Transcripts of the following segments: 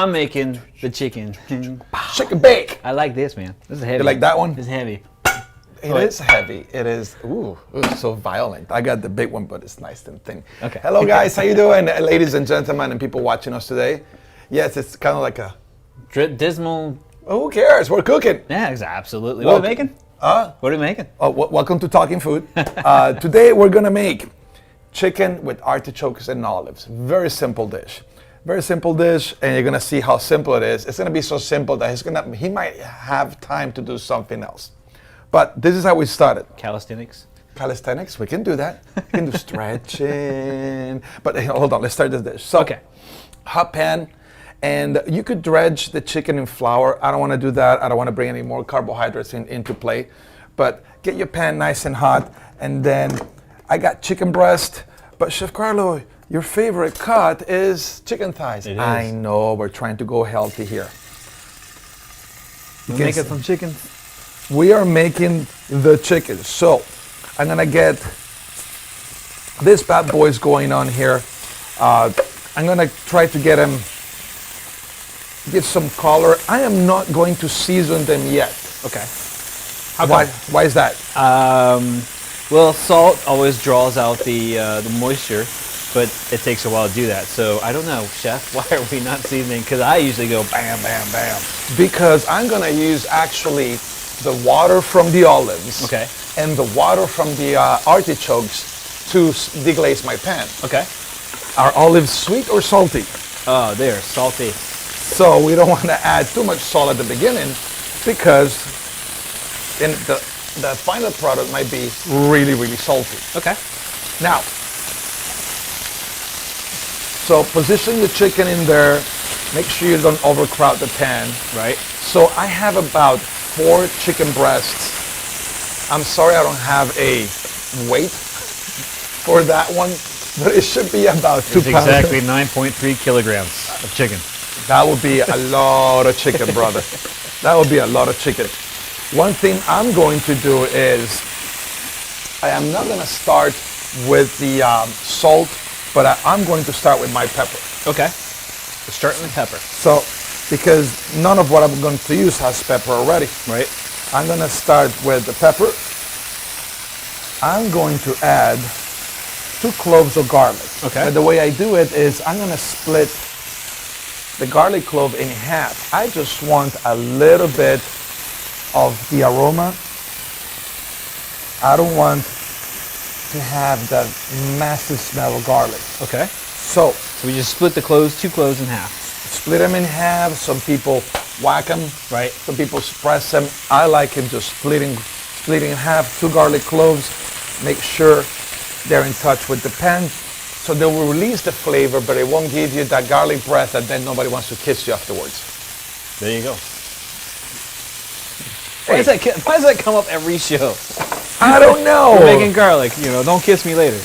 I'm making the chicken. Chicken bake. I like this, man. This is heavy. You like that one? This is heavy. It is heavy. It is. Ooh, it's so violent. I got the big one, but it's nice and thin. Okay. Hello, guys. How you doing, ladies and gentlemen, and people watching us today? Yes, it's kind of like a Dismal. who cares? We're cooking. Yeah, absolutely. What are we making? What are we making? Oh, welcome to Talking Food. Today we're gonna make chicken with artichokes and olives. Very simple dish. Very simple dish, and you're gonna see how simple it is. It's gonna be so simple that he might have time to do something else. But this is how we started. Calisthenics. Calisthenics, we can do that. We can do stretching. But hold on, let's start this dish. So, Okay. hot pan, and you could dredge the chicken in flour. I don't want to do that. I don't want to bring any more carbohydrates into play. But get your pan nice and hot, and then I got chicken breast. But Chef Carlo, your favorite cut is chicken thighs. It is. I know, we're trying to go healthy here. We're making some chicken. We are making the chicken. So I'm gonna get this bad boys going on here. I'm gonna try to get some color. I am not going to season them yet. Okay. Why is that? Well, salt always draws out the moisture, but it takes a while to do that. So I don't know, Chef, why are we not seasoning? Because I usually go bam, bam, bam. Because I'm gonna use actually the water from the olives Okay. and the water from the artichokes to deglaze my pan. Okay. Are olives sweet or salty? Oh, they're salty. So we don't want to add too much salt at the beginning because then the final product might be really, really salty. Okay. Now, so position the chicken in there. Make sure you don't overcrowd the pan. Right. So I have about 4 chicken breasts. I'm sorry I don't have a weight for that one, but it should be about 2 It's pounds. exactly 9.3 kilograms of chicken. That would be a lot of chicken, brother. That would be a lot of chicken. One thing I'm going to do is, I am not going to start with the salt, but I'm going to start with my pepper. Okay. We're starting with pepper. So, because none of what I'm going to use has pepper already. Right. I'm going to start with the pepper. I'm going to add 2 cloves of garlic. Okay. And the way I do it is I'm going to split the garlic clove in half. I just want a little bit of the aroma. I don't want to have the massive smell of garlic. Okay. So we just split the 2 cloves in half. split them in half. Some people whack them. Right. Some people press them. I like it just splitting in half. 2 garlic cloves. Make sure they're in touch with the pan. So they will release the flavor, but it won't give you that garlic breath that then nobody wants to kiss you afterwards. There you go. Why does that come up every show? I don't know. We're making garlic, don't kiss me later.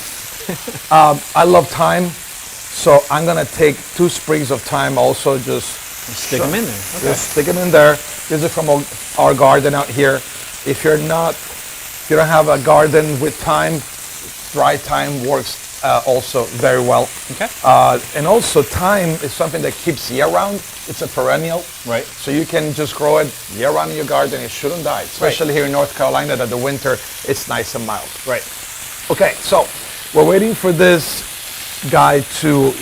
I love thyme, so I'm gonna take 2 sprigs of thyme also. Just Stick them in there. Okay. Just stick them in there. This is from our garden out here. If you don't have a garden with thyme, dry thyme works also very well. Okay. And also thyme is something that keeps year round. It's a perennial. Right. So you can just grow it year round in your garden. It shouldn't die. Especially here in North Carolina that the winter it's nice and mild. Right. Okay, so we're waiting for this guy to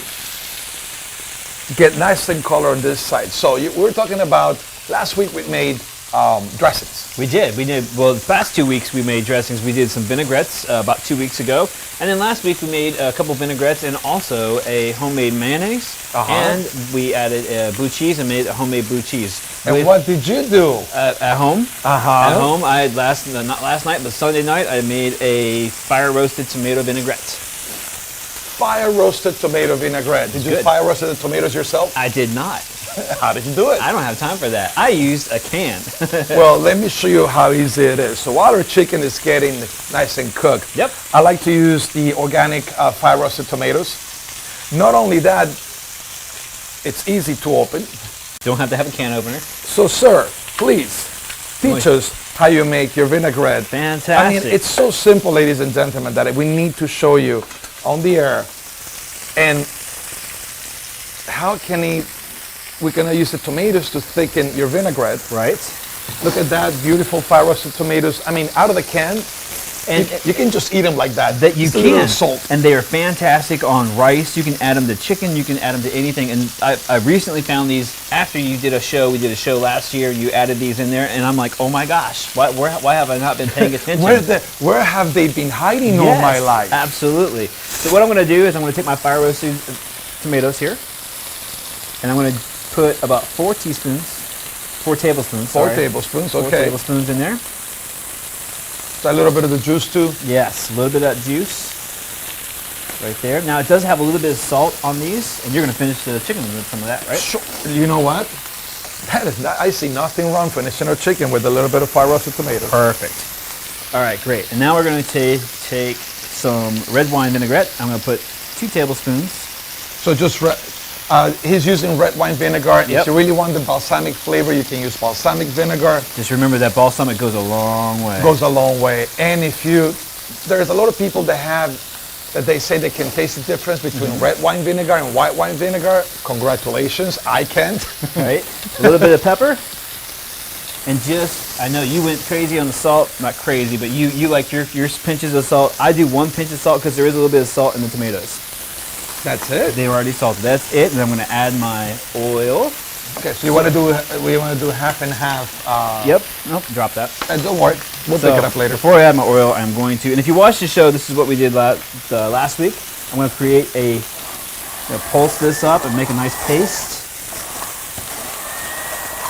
get nice and color on this side. So we were talking about last week we made dressings. We did. Well, the past 2 weeks we made dressings. We did some vinaigrettes about 2 weeks ago. And then last week we made a couple vinaigrettes and also a homemade mayonnaise. And we added blue cheese and made a homemade blue cheese. And what did you do? At home. At home, not last night, but Sunday night, I made a fire roasted tomato vinaigrette. Fire roasted tomato vinaigrette. Did you fire roasted the tomatoes yourself? I did not. How did you do it? I don't have time for that. I used a can. Well, let me show you how easy it is. So while our chicken is getting nice and cooked, Yep. I like to use the organic fire roasted tomatoes. Not only that, it's easy to open. Don't have to have a can opener. So sir, please teach us how you make your vinaigrette. Fantastic. I mean, it's so simple, ladies and gentlemen, that we need to show you on the air. And how can he we're gonna use the tomatoes to thicken your vinaigrette. Right. Look at that, beautiful fire roasted tomatoes. I mean, out of the can, And you can just eat them like that. that you Just a little can, salt. and they are fantastic on rice. You can add them to chicken. You can add them to anything. And I recently found these after you did a show. We did a show last year. You added these in there, and I'm like, oh my gosh, why have I not been paying attention? Where have they been hiding all my life? Absolutely. So what I'm going to do is I'm going to take my fire roasted tomatoes here, and I'm going to put about 4 tablespoons. 4 tablespoons, okay. 4 tablespoons in there. So a little bit of the juice too. Yes, a little bit of that juice right there. Now it does have a little bit of salt on these, and you're going to finish the chicken with some of that, right? Sure. You know what? That is not, I see nothing wrong finishing our chicken with a little bit of fire roasted tomatoes. Perfect. All right, great. And now we're going to take some red wine vinaigrette. I'm going to put 2 tablespoons. So just he's using red wine vinegar. Yep. If you really want the balsamic flavor, you can use balsamic vinegar. Just remember that balsamic goes a long way. Goes a long way. And there's a lot of people that they say they can taste the difference between red wine vinegar and white wine vinegar. Congratulations, I can't. Right? A little bit of pepper. And I know you went crazy on the salt. Not crazy, but you like your pinches of salt. I do 1 pinch of salt because there is a little bit of salt in the tomatoes. That's it. They were already salted. That's it. And I'm going to add my oil. Okay, so we want to do half and half. Yep. Nope. Drop that. Don't worry. We'll pick it up later. Before I add my oil, I'm going to, and if you watch the show, this is what we did last week. I'm going to create pulse this up and make a nice paste.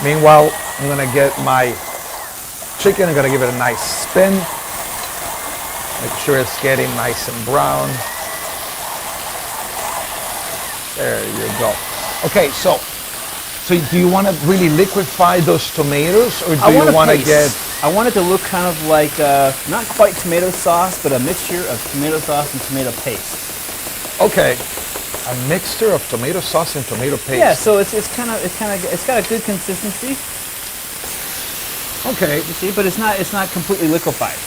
Meanwhile, I'm going to get my chicken. I'm going to give it a nice spin. Make sure it's getting nice and brown. There you go. Okay, so do you want to really liquefy those tomatoes, or do you want to get? I want it to look kind of like not quite tomato sauce, but a mixture of tomato sauce and tomato paste. Okay, a mixture of tomato sauce and tomato paste. Yeah, so it's got a good consistency. Okay, You see, but it's not completely liquefied.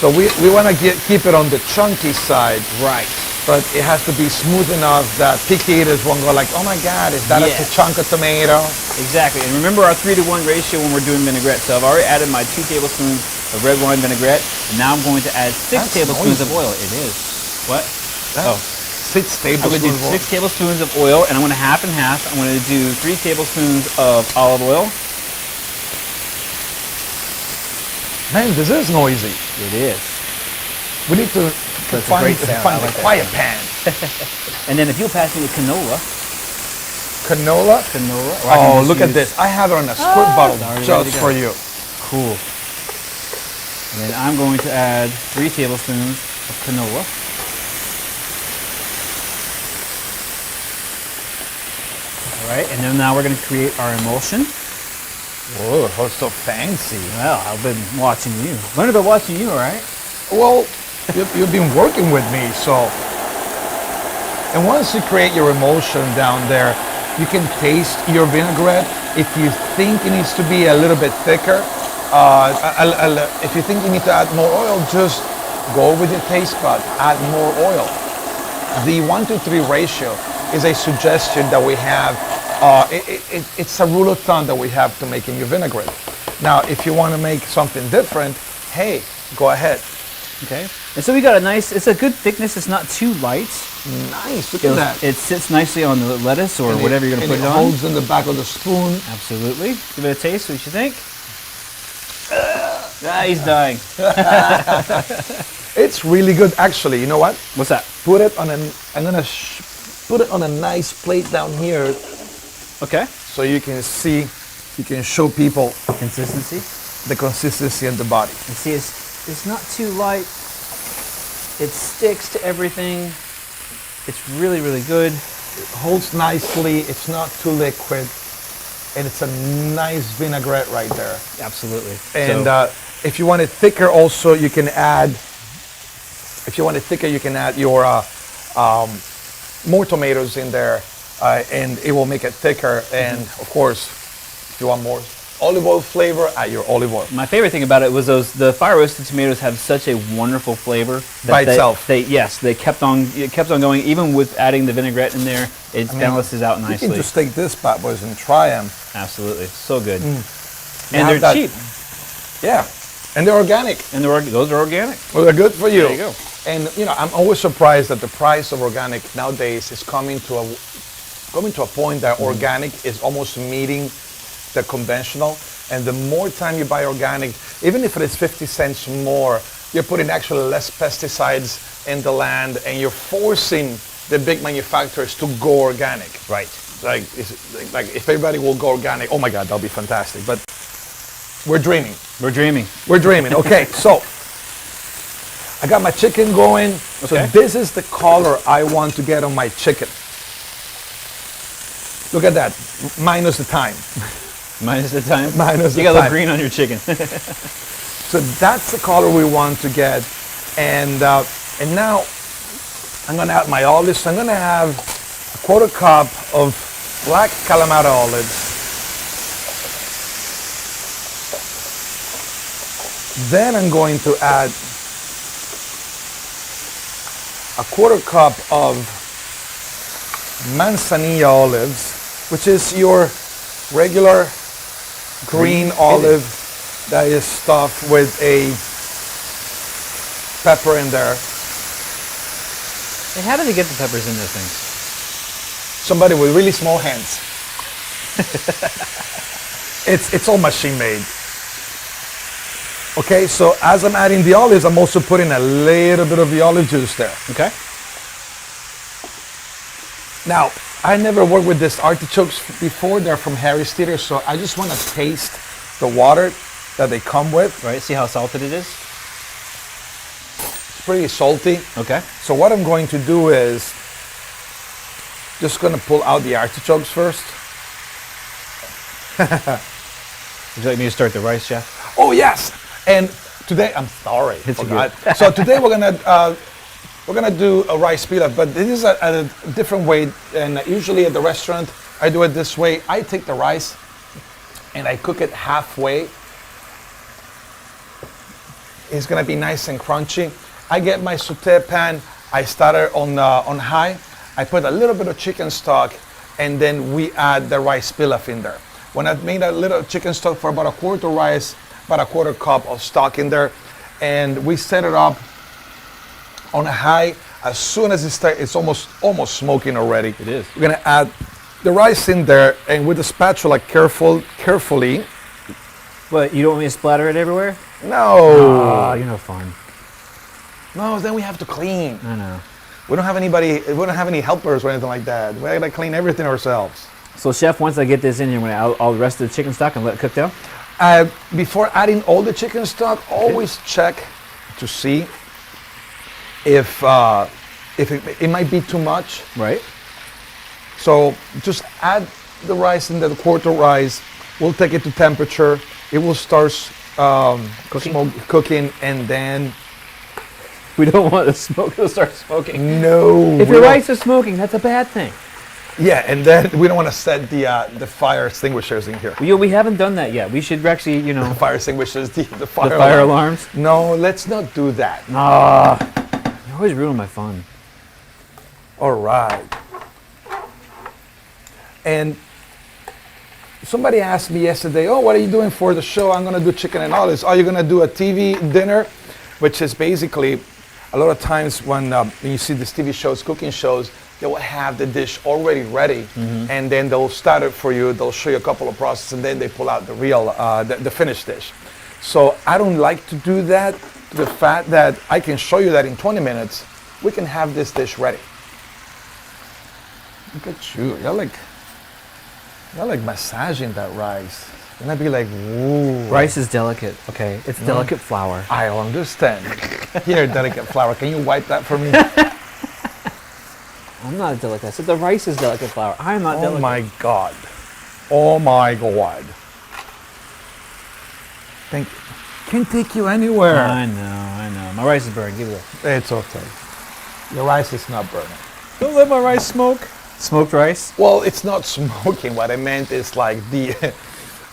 so we want to keep it on the chunky side. Right. But it has to be smooth enough that picky eaters won't go like, oh my God, is that a chunk of tomato? Exactly. And remember our 3-to-1 ratio when we're doing vinaigrette. So I've already added my 2 tablespoons of red wine vinaigrette. And now I'm going to add 6 tablespoons of oil. It is. What? That's 6 tablespoons. I'm going to do 6 tablespoons of oil, and I'm going to half and half. I'm going to do 3 tablespoons of olive oil. Man, this is noisy. It is. We need to find a quiet pan. And then if you'll pass me the canola. Canola? Oh, look at this. I have it on a squirt bottle just for you. Cool. And then I'm going to add 3 tablespoons of canola. All right, and then now we're going to create our emulsion. Whoa, oh, so fancy. Well, I've been watching you. Learned about watching you, all right? Well, you've been working with me, so. And once you create your emulsion down there, you can taste your vinaigrette. If you think it needs to be a little bit thicker, if you think you need to add more oil, just go with your taste bud, add more oil. The 1-to-3 ratio is a suggestion that we have. It's a rule of thumb that we have to make in your vinaigrette. Now, if you want to make something different, hey, go ahead. Okay. And so we got it's a good thickness. It's not too light. Nice, look at that. It sits nicely on the lettuce or whatever you're going to put it on. It holds in the back of the spoon. Absolutely. Give it a taste. What you think? He's dying. It's really good, actually. You know what? What's that? Put it on I'm gonna put it on a nice plate down here. Okay. So you can see, you can show people Consistency. the consistency in the body. And see, it's not too light. It sticks to everything. It's really, really good. It holds nicely. It's not too liquid. And it's a nice vinaigrette right there. Absolutely. And if you want it thicker also, you can add, your more tomatoes in there. And it will make it thicker. And of course, if you want more olive oil flavor, add your olive oil. My favorite thing about it was the fire roasted tomatoes have such a wonderful flavor that By itself. They kept on going even with adding the vinaigrette in there. It balances out You nicely. can just take this bad boys and try them. Absolutely, so good. Now And they're cheap. Yeah, and they're organic. And those are organic. Well, they're good for you. There you go. And I'm always surprised that the price of organic nowadays is coming to a point that organic is almost meeting the conventional. And the more time you buy organic, even if it is 50 cents more, you're putting actually less pesticides in the land, and you're forcing the big manufacturers to go organic. Right. Like if everybody will go organic, oh my God, that'll be fantastic. But we're dreaming. We're dreaming. We're dreaming. Okay, so I got my chicken going. So Okay. this is the color I want to get on my chicken. Look at that, minus the time. Minus the time. Minus the You got a little time. green on your chicken. So that's the color we want to get. And now I'm gonna add my olives. So I'm gonna have a quarter cup of black Kalamata olives. Then I'm going to add a quarter cup of manzanilla olives, which is your regular green olive that is stuffed with a pepper in there. Hey, how do they get the peppers in those things? Somebody with really small hands. It's all machine made. Okay, so as I'm adding the olives, I'm also putting a little bit of the olive juice there. Okay. Now, I never worked with these artichokes before. They're from Harry's Theater, so I just want to taste the water that they come with. Right. See how salted it is. It's pretty salty. Okay. So what I'm going to do is just going to pull out the artichokes first. Would you like me to start the rice, Chef? Oh yes, and today I'm sorry. It's forgot. So today we're gonna do a rice pilaf, but this is a different way. And usually at the restaurant I do it this way. I take the rice and I cook it halfway. It's gonna be nice and crunchy. I get my saute pan. I start it on high. I put a little bit of chicken stock, and then we add the rice pilaf in there. When I've made a little chicken stock for about a quart of rice, about a quarter cup of stock in there, and we set it up on a high. As soon as it starts, it's almost smoking already. It is. We're gonna add the rice in there, and with the spatula carefully. What, you don't want me to splatter it everywhere? No. Oh, you're no fun. No, then we have to clean. I know. We don't have anybody. We don't have any helpers or anything like that. We gotta clean everything ourselves. So, Chef, once I get this in here, I'm gonna add all the rest of the chicken stock and let it cook down? Before adding all the chicken stock, always check to see if it might be too much. Right. So just add the rice in the quarter rice. We'll take it to temperature. It will start cooking, and then We don't want the smoke to start smoking. no. If we your don't- rice is smoking, that's a bad thing. Yeah, and then we don't want to set the fire extinguishers in here. We haven't done that yet. We should actually, The fire extinguishers, the fire, the fire alarm. alarms. No, let's not do that. You always ruin my fun. All right. And somebody asked me yesterday, oh, what are you doing for the show? I'm going to do chicken and olives. Are you going to do a TV dinner? Which is basically, a lot of times when you see these TV shows, cooking shows, they will have the dish already ready, and then they'll start it for you. They'll show you a couple of processes, and then they pull out the real, the finished dish. So I don't like to do that. The fact that I can show you that in 20 minutes, we can have this dish ready. Look at you. You're like massaging that rice. And I'd be like, ooh. Rice is delicate, okay? It's delicate flour. I understand. Here, delicate flour. Can you wipe that for me? I'm not delicate. I said the rice is delicate flour. I'm not Oh delicate. my God. Oh my God. Thank you. Can't take you anywhere. I know. My rice is burned. Give it a... It's okay. Your rice is not burning. Don't let my rice smoke. Smoked rice? Well, it's not smoking. What I meant is like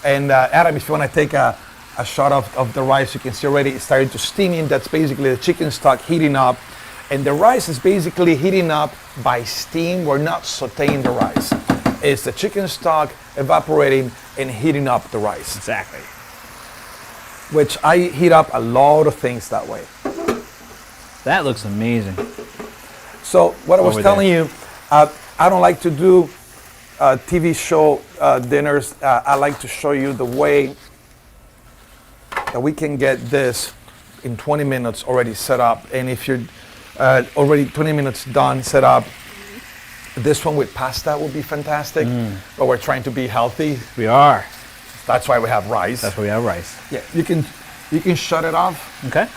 And Adam, if you want to take a shot of the rice, you can see already it's starting to steaming. That's basically the chicken stock heating up. And the rice is basically heating up by steam. We're not sauteing the rice. It's the chicken stock evaporating and heating up the rice. Exactly. Which I heat up a lot of things that way. That looks amazing. So what I was telling you, I don't like to do TV show dinners. I like to show you the way that we can get this in 20 minutes already set up. And if you're already 20 minutes done, set up, this one with pasta would be fantastic. But we're trying to be healthy. We are. That's why we have rice. That's why we have rice. Yeah, you can shut it off. Okay.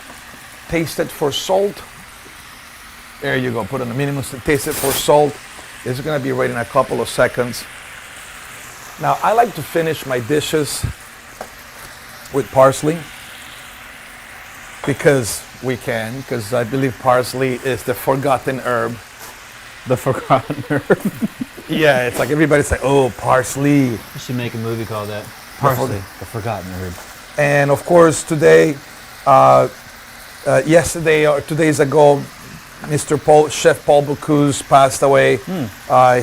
Taste it for salt. There you go. Put on the minimum. Taste it for salt. It's going to be ready in a couple of seconds. Now, I like to finish my dishes with parsley because I believe parsley is the forgotten herb. The forgotten herb. Yeah, it's like everybody's like, oh, parsley. You should make a movie called that. Parsley, the forgotten herb. And of course, today, yesterday or 2 days ago, Chef Paul Bocuse passed away.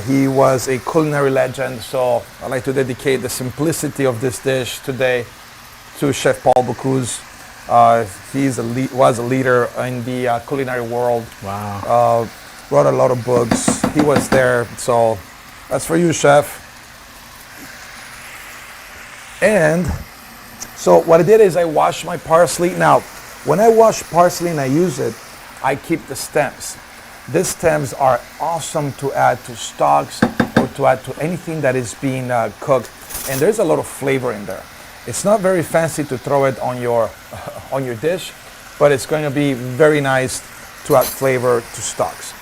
He was a culinary legend, so I'd like to dedicate the simplicity of this dish today to Chef Paul Bocuse. He was a leader in the culinary world. Wow. Wrote a lot of books. He was there, so that's for you, Chef. And so what I did is I washed my parsley. Now, when I wash parsley and I use it, I keep the stems. These stems are awesome to add to stocks or to add to anything that is being cooked. And there's a lot of flavor in there. It's not very fancy to throw it on your dish, but it's going to be very nice to add flavor to stocks.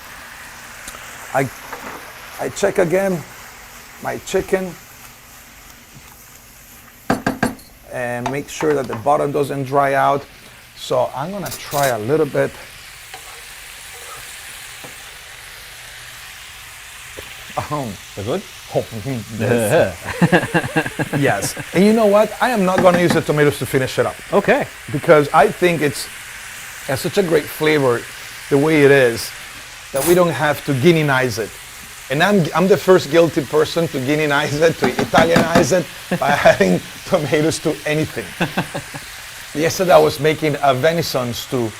I check again my chicken and make sure that the bottom doesn't dry out. So I'm going to try a little bit. They're good? Yes. And you know what? I am not going to use the tomatoes to finish it up. Okay. Because I think it has such a great flavor the way it is that we don't have to Guinea-nize it. And I'm the first guilty person to Guinea-nize it, to Italianize it by adding tomatoes to anything. Yesterday I was making a venison stew.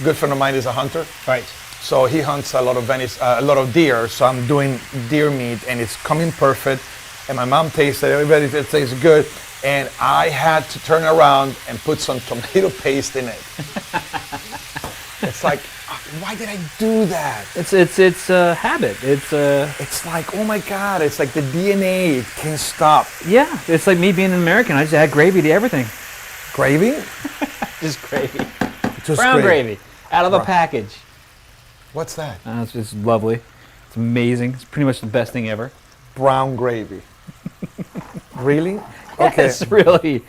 A good friend of mine is a hunter. Right. So he hunts a lot of deer. So I'm doing deer meat, and it's coming perfect. And my mom tasted it. Everybody said it tastes good. And I had to turn around and put some tomato paste in it. It's like, why did I do that? It's a habit. It's like, oh my God! It's like the DNA. It can't stop. Yeah. It's like me being an American. I just add gravy to everything. Gravy? Just gravy. Just Brown gravy out of a package. What's that? It's just lovely. It's amazing. It's pretty much the best thing ever. Brown gravy. Really? Okay. Yes, really.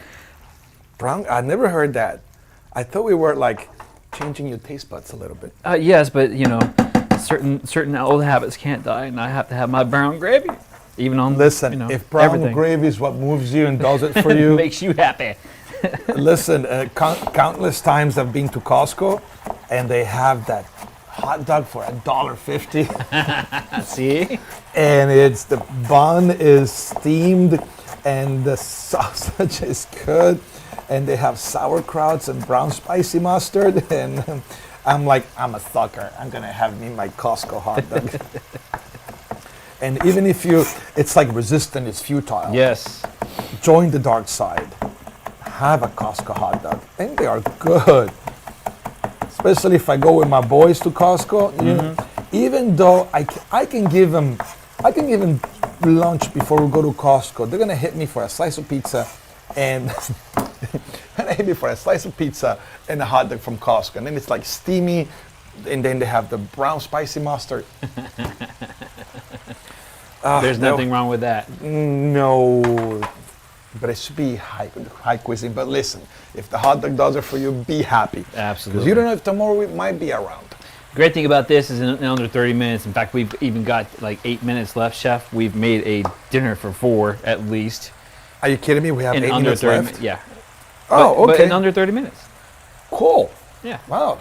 Brown. I never heard that. I thought we were like changing your taste buds a little bit. Yes, but you know, certain old habits can't die, and I have to have my brown gravy, even on. Listen, you know, if brown everything. gravy is what moves you and does it for you, makes you happy. Listen, countless times I've been to Costco, and they have that hot dog for $1.50. See? And it's the bun is steamed, and the sausage is good, and they have sauerkrauts and brown spicy mustard, and I'm like, I'm a sucker. I'm gonna have me my Costco hot dog. And even if it's like resistant is futile. Yes. Join the dark side. Have a Costco hot dog, and they are good. Especially if I go with my boys to Costco. You know, even though I can give them lunch before we go to Costco, they're gonna hit me for a slice of pizza, and and hit me for a slice of pizza and a hot dog from Costco, and then it's like steamy, and then they have the brown spicy mustard. There's nothing wrong with that. No. But it should be high cuisine. But listen, if the hot dog does it for you, be happy. Absolutely. Because you don't know if tomorrow we might be around. Great thing about this is in under 30 minutes. In fact, we've even got like 8 minutes left, Chef. We've made a dinner for 4 at least. Are you kidding me? We have in 8 under minutes 30 left. Yeah. Oh, But okay. in under 30 minutes. Cool. Yeah. Wow.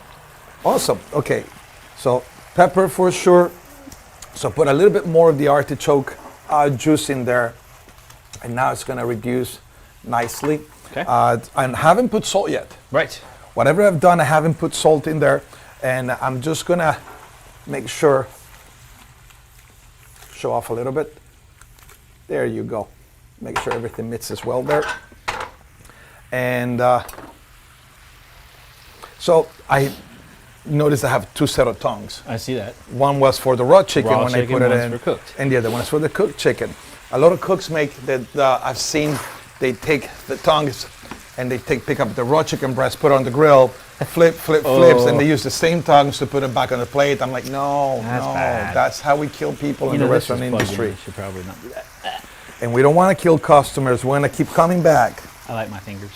Awesome. Okay. So pepper for sure. So put a little bit more of the artichoke juice in there. And now it's going to reduce nicely. Okay. I haven't put salt yet. Right. Whatever I've done, I haven't put salt in there. And I'm just going to make sure, show off a little bit. There you go. Make sure everything mixes well there. And so I noticed I have 2 set of tongues. I see that. One was for the raw chicken Raw when chicken, I put it one's in, for cooked. and the other one is for the cooked chicken. A lot of cooks make that. I've seen they take the tongues and they pick up the raw chicken breast, put it on the grill, flips, and they use the same tongues to put it back on the plate. I'm like, no, That's no, bad. that's how we kill people in the this restaurant is plugged in. industry. I should probably not do that. And we don't want to kill customers. We want to keep coming back. I like my fingers.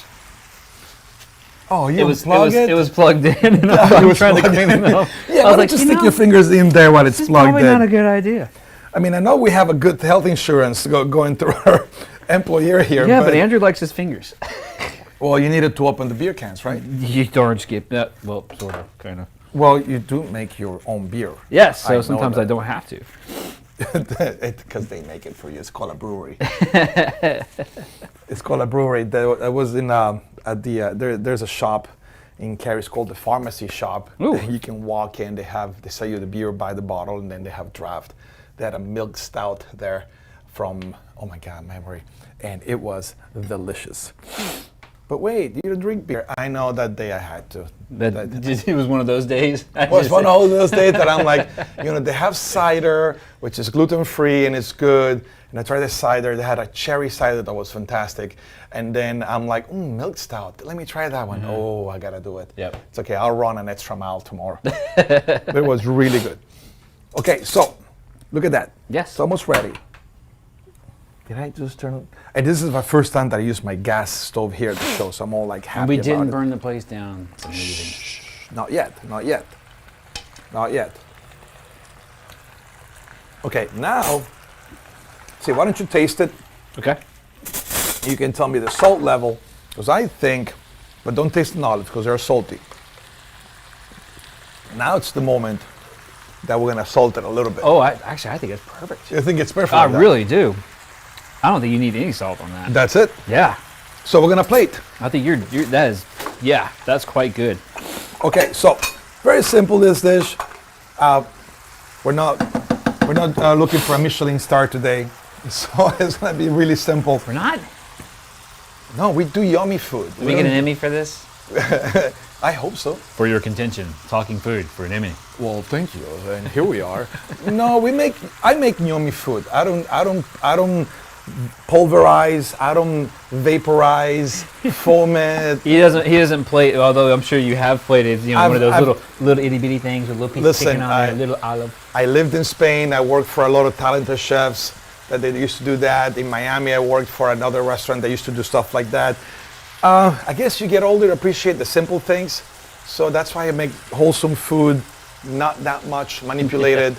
Oh, you It was plugged in, and it I'm was trying to plugged clean it up. Yeah, I why was don't like, you you stick know, your fingers in there while it's this is plugged probably not a in? good idea. I mean, I know we have a good health insurance going through our employer here. Yeah, but Andrew likes his fingers. Well, you needed to open the beer cans, right? You darn skip that. Well, sort of, kind of. Well, you do make your own beer. Yes, I so know sometimes I that. don't have to. Because they make it for you. It's called a brewery. It's called a brewery. I was in there's a shop in Cary called the Pharmacy Shop. Ooh. You can walk in. They sell you the beer by the bottle, and then they have draft. They had a milk stout there from, oh my God, memory, and it was delicious. But wait, you don't drink beer. I know that day I had to. It was one of those days. It was one of those days that I'm like, they have cider, which is gluten-free and it's good. And I tried the cider. They had a cherry cider that was fantastic. And then I'm like, milk stout. Let me try that one. Mm-hmm. Oh, I got to do it. Yep. It's okay. I'll run an extra mile tomorrow. But it was really good. Okay, so look at that. Yes. It's almost ready. Did I just turn it? And this is the first time that I use my gas stove here at the show, so I'm all like happy And we about didn't it. burn the place down. It's amazing. Shh, not yet, not yet, not yet. Okay, now, see, why don't you taste it? Okay. You can tell me the salt level, because I think, but don't taste the olives because they're salty. Now it's the moment that we're gonna salt it a little bit. Oh, actually, I think it's perfect. You think it's perfect? I like that? really do. I don't think you need any salt on that. That's it? Yeah. So we're gonna plate. I think that's quite good. Okay, so very simple this dish. We're not looking for a Michelin star today, so it's gonna be really simple. We're not? No, we do yummy food. Did we get an Emmy for this? I hope so. For your contention, talking food for an Emmy. Well, thank you. And here we are. No, I make yummy food. I don't pulverize. I don't vaporize, foam it. He doesn't plate. Although I'm sure you have plated. One of those little itty bitty things with little piece of chicken on there, little olive. I lived in Spain. I worked for a lot of talented chefs that they used to do that. In Miami, I worked for another restaurant that used to do stuff like that. I guess you get older to appreciate the simple things. So that's why I make wholesome food, not that much manipulated.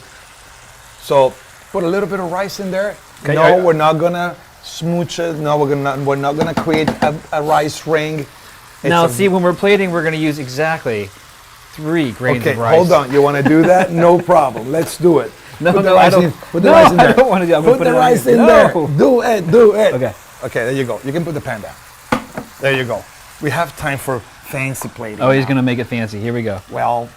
So put a little bit of rice in there. Okay, No, we're not gonna smooch it. No, we're not gonna create a rice ring. Now, see, when we're plating, we're going to use exactly 3 grains Okay, of rice. hold on. You want to do that? No problem. Let's do it. No, Put the no, I rice don't. in- Put the rice in I there. don't want to do. I'm gonna Put put the it on rice here. in No. there. Do it. Okay. Okay, there you go. You can put the pan down. There you go. We have time for fancy plating. Oh, he's now. going to make it fancy. Here we go. Well,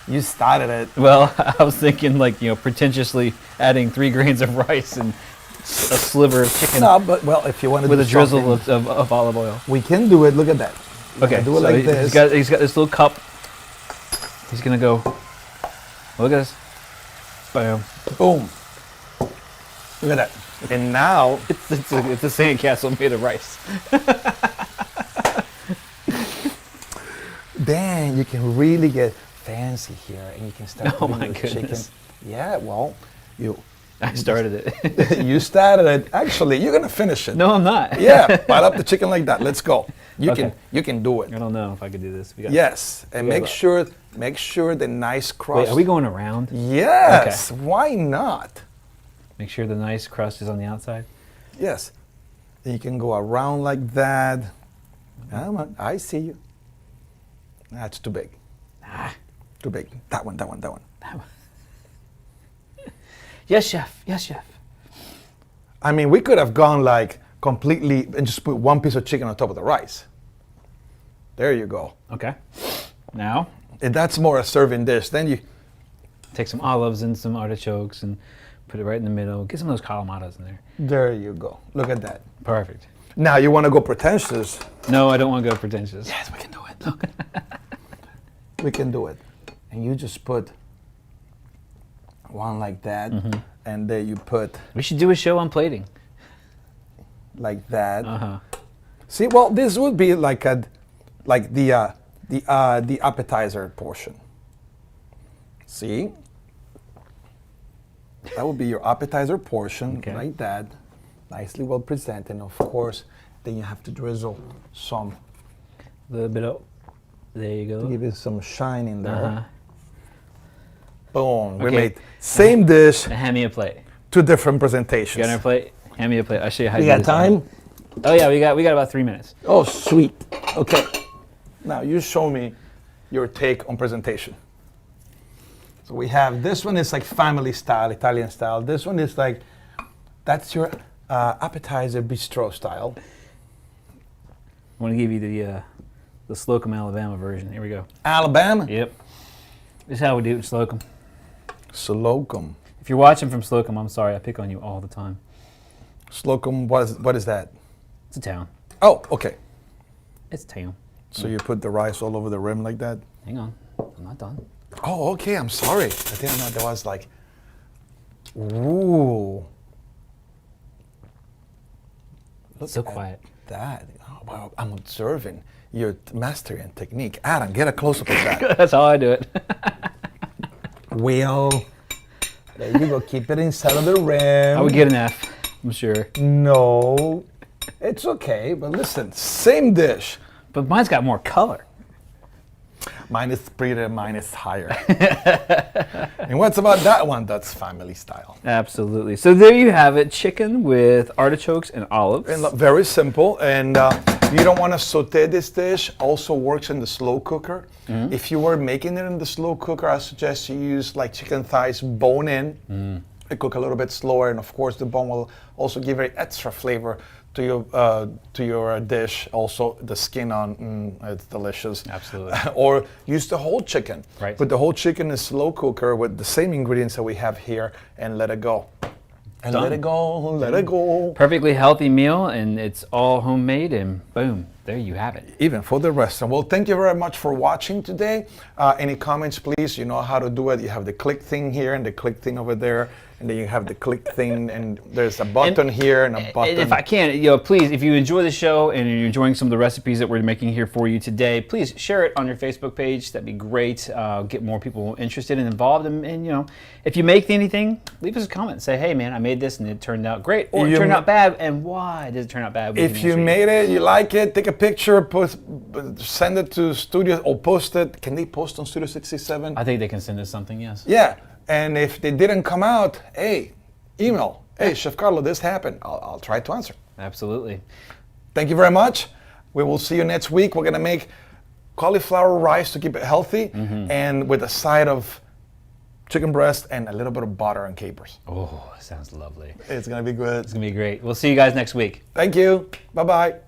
you started it. Well, I was thinking pretentiously adding 3 grains of rice and a sliver of chicken No, but well, if you want to with do a drizzle something, of olive oil. we can do it. Look at that. Okay, do it so like this. He's got this little cup. He's gonna go. Look at this. Bam. Boom. Look at that. And now, It's a sandcastle made of rice. then you can really get fancy here, and you can start Oh putting my the chicken. goodness. Yeah, well, I started it. you started it. Actually, you're gonna finish it. No, I'm not. Yeah, pile up the chicken like that. Let's go. You Okay. can do it. I don't know if I could do this. We got, Yes, and We make got sure the nice crust. Wait, are we going around? Yes. Why not? Make sure the nice crust is on the outside. Yes. You can go around like that. I see you. That's too big. Too big. That one. Yes, chef. Yes, chef. I mean, we could have gone like completely and just put one piece of chicken on top of the rice. There you go. Okay. Now, And that's more a serving dish. Then you take some olives and some artichokes and put it right in the middle. Get some of those calamatas in there. There you go. Look at that. Perfect. Now you want to go pretentious. No, I don't want to go pretentious. Yes, we can do it. We can do it. And you just put one like that, and then you put We should do a show on plating. like that. Uh-huh. See, well, this would be like the appetizer portion. See, that would be your appetizer portion, Okay. like that, nicely well presented. And of course, then you have to drizzle some, A little bit of, there you go. give it some shine in there. Uh-huh. Boom, we Okay. made same dish, Now hand me a plate. two different presentations. You got our plate? Hand me a plate. I'll show you how We to do got this. time? Oh yeah, we got about 3 minutes. Oh, sweet. Okay. Now you show me your take on presentation. So we have, this one is like family style, Italian style. This one is like, that's your appetizer bistro style. I want to give you the Slocum, Alabama version. Here we go. Alabama. Yep. This is how we do it in Slocum. Slocum. If you're watching from Slocum, I'm sorry, I pick on you all the time. Slocum, what is that? It's a town. Oh, okay. It's a town. So you put the rice all over the rim like that? Hang on. I'm not done. Oh, okay, I'm sorry. I didn't know there was like, ooh. Look So at quiet. that. Oh, wow, I'm observing your mastery and technique. Adam, get a close-up of that. That's how I do it. Well, there you go. Keep it inside of the rim. I would get an F, I'm sure. No, it's okay. But listen, same dish. But mine's got more color. Mine is prettier, mine is higher. And what's about that one? That's family style. Absolutely. So there you have it, chicken with artichokes and olives. And look, very simple. And you don't want to saute this dish. Also works in the slow cooker. If you were making it in the slow cooker, I suggest you use like chicken thighs bone in. And cook a little bit slower, and of course the bone will also give it extra flavor to your dish. Also the skin on, it's delicious. Absolutely. Or use the whole chicken. Right. Put the whole chicken in a slow cooker with the same ingredients that we have here, and let it go. And Done. let it go, let it go. Perfectly healthy meal, and it's all homemade, and boom, there you have it. Even for the restaurant. Well, thank you very much for watching today. Any comments, please? You know how to do it. You have the click thing here and the click thing over there. And then you have the click thing, and there's a button here and a button. If I can, please, if you enjoy the show and you're enjoying some of the recipes that we're making here for you today, please share it on your Facebook page. That'd be great. Get more people interested and involved. And if you make anything, leave us a comment. Say, hey, man, I made this and it turned out great, or it turned out bad, and why did it turn out bad? If you made it, you like it, take a picture, send it to Studio, or post it. Can they post on Studio 67? I think they can send us something, yes. Yeah. And if they didn't come out, hey, email. Hey, Chef Carlo, this happened. I'll try to answer. Absolutely. Thank you very much. We will see you next week. We're going to make cauliflower rice to keep it healthy, and with a side of chicken breast and a little bit of butter and capers. Oh, that sounds lovely. It's going to be good. It's going to be great. We'll see you guys next week. Thank you. Bye-bye.